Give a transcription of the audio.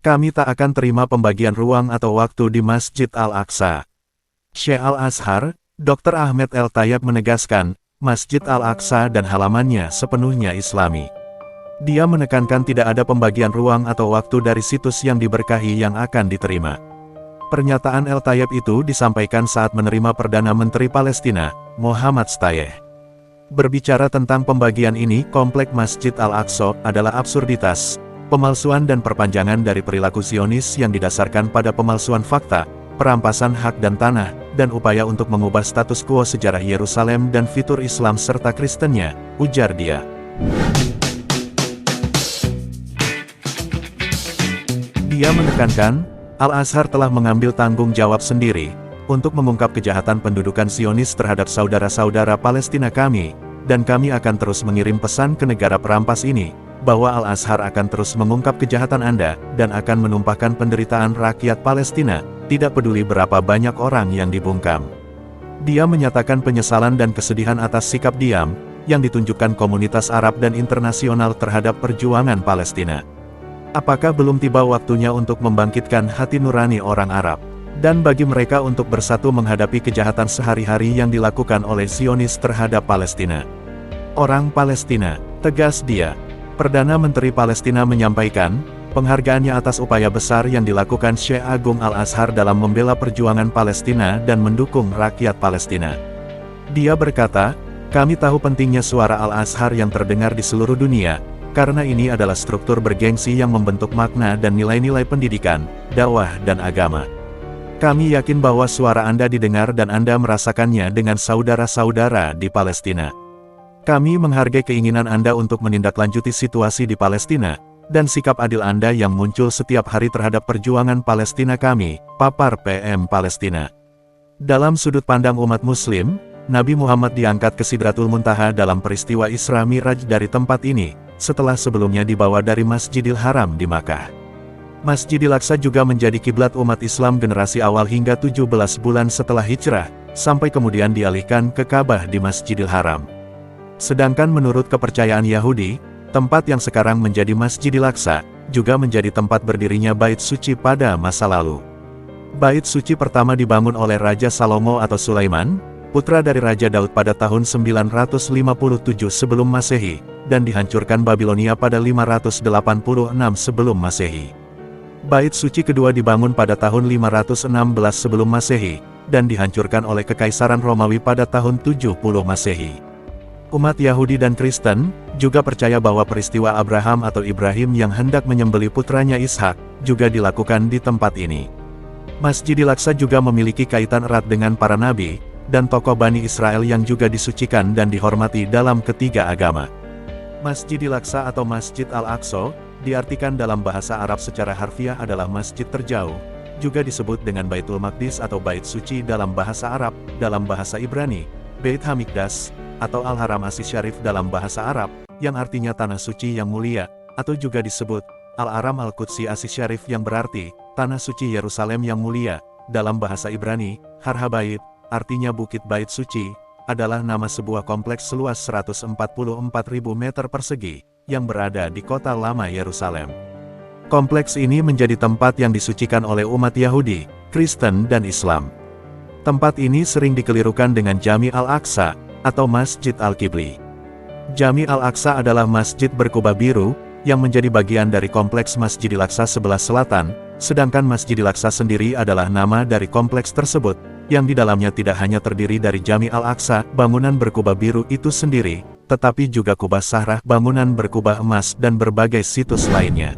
Kami tak akan terima pembagian ruang atau waktu di Masjid Al-Aqsa. Syekh Al-Azhar, Dr. Ahmed El-Tayyab menegaskan, Masjid Al-Aqsa dan halamannya sepenuhnya Islami. Dia menekankan tidak ada pembagian ruang atau waktu dari situs yang diberkahi yang akan diterima. Pernyataan El-Tayyab itu disampaikan saat menerima Perdana Menteri Palestina, Muhammad Shtayyeh. Berbicara tentang pembagian ini, komplek Masjid Al-Aqsa adalah absurditas, pemalsuan dan perpanjangan dari perilaku Zionis yang didasarkan pada pemalsuan fakta, perampasan hak dan tanah, dan upaya untuk mengubah status quo sejarah Yerusalem dan fitur Islam serta Kristennya, ujar dia. Dia menekankan, Al-Azhar telah mengambil tanggung jawab sendiri untuk mengungkap kejahatan pendudukan Zionis terhadap saudara-saudara Palestina kami, dan kami akan terus mengirim pesan ke negara perampas ini, bahwa Al-Azhar akan terus mengungkap kejahatan Anda, dan akan menumpahkan penderitaan rakyat Palestina, tidak peduli berapa banyak orang yang dibungkam. Dia menyatakan penyesalan dan kesedihan atas sikap diam, yang ditunjukkan komunitas Arab dan internasional terhadap perjuangan Palestina. Apakah belum tiba waktunya untuk membangkitkan hati nurani orang Arab, dan bagi mereka untuk bersatu menghadapi kejahatan sehari-hari yang dilakukan oleh Zionis terhadap Palestina? Orang Palestina, tegas dia. Perdana Menteri Palestina menyampaikan, penghargaannya atas upaya besar yang dilakukan Syekh Agung Al-Azhar dalam membela perjuangan Palestina dan mendukung rakyat Palestina. Dia berkata, kami tahu pentingnya suara Al-Azhar yang terdengar di seluruh dunia, karena ini adalah struktur bergengsi yang membentuk makna dan nilai-nilai pendidikan, dakwah dan agama. Kami yakin bahwa suara Anda didengar dan Anda merasakannya dengan saudara-saudara di Palestina. Kami menghargai keinginan Anda untuk menindaklanjuti situasi di Palestina, dan sikap adil Anda yang muncul setiap hari terhadap perjuangan Palestina kami, papar PM Palestina. Dalam sudut pandang umat Muslim, Nabi Muhammad diangkat ke Sidratul Muntaha dalam peristiwa Isra Miraj dari tempat ini, setelah sebelumnya dibawa dari Masjidil Haram di Makkah. Masjidil Aqsa juga menjadi kiblat umat Islam generasi awal hingga 17 bulan setelah hijrah, sampai kemudian dialihkan ke Ka'bah di Masjidil Haram. Sedangkan menurut kepercayaan Yahudi, tempat yang sekarang menjadi Masjidil Aqsa, juga menjadi tempat berdirinya Bait Suci pada masa lalu. Bait Suci pertama dibangun oleh Raja Salomo atau Sulaiman, putra dari Raja Daud pada tahun 957 sebelum Masehi, dan dihancurkan Babilonia pada 586 sebelum Masehi. Bait Suci kedua dibangun pada tahun 516 sebelum Masehi, dan dihancurkan oleh Kekaisaran Romawi pada tahun 70 Masehi. Umat Yahudi dan Kristen juga percaya bahwa peristiwa Abraham atau Ibrahim yang hendak menyembelih putranya Ishak juga dilakukan di tempat ini. Masjidil Aqsa juga memiliki kaitan erat dengan para nabi dan tokoh Bani Israel yang juga disucikan dan dihormati dalam ketiga agama. Masjidil Aqsa atau Masjid Al-Aqsa diartikan dalam bahasa Arab secara harfiah adalah masjid terjauh, juga disebut dengan Baitul Maqdis atau Bait Suci dalam bahasa Arab, dalam bahasa Ibrani, Beit Hamikdas, atau Al-Haram As-Syarif dalam bahasa Arab, yang artinya tanah suci yang mulia, atau juga disebut Al-Aram Al-Qudsi As-Syarif yang berarti tanah suci Yerusalem yang mulia. Dalam bahasa Ibrani, Har HaBait, artinya Bukit Bait Suci, adalah nama sebuah kompleks seluas 144.000 meter persegi, yang berada di kota lama Yerusalem. Kompleks ini menjadi tempat yang disucikan oleh umat Yahudi, Kristen dan Islam. Tempat ini sering dikelirukan dengan Jami Al-Aqsa, atau Masjid Al-Qibli. Jami Al-Aqsa adalah masjid berkubah biru, yang menjadi bagian dari kompleks Masjidil Aqsa sebelah selatan, sedangkan Masjidil Aqsa sendiri adalah nama dari kompleks tersebut, yang di dalamnya tidak hanya terdiri dari Jami Al-Aqsa, bangunan berkubah biru itu sendiri, tetapi juga kubah Sahrah, bangunan berkubah emas dan berbagai situs lainnya.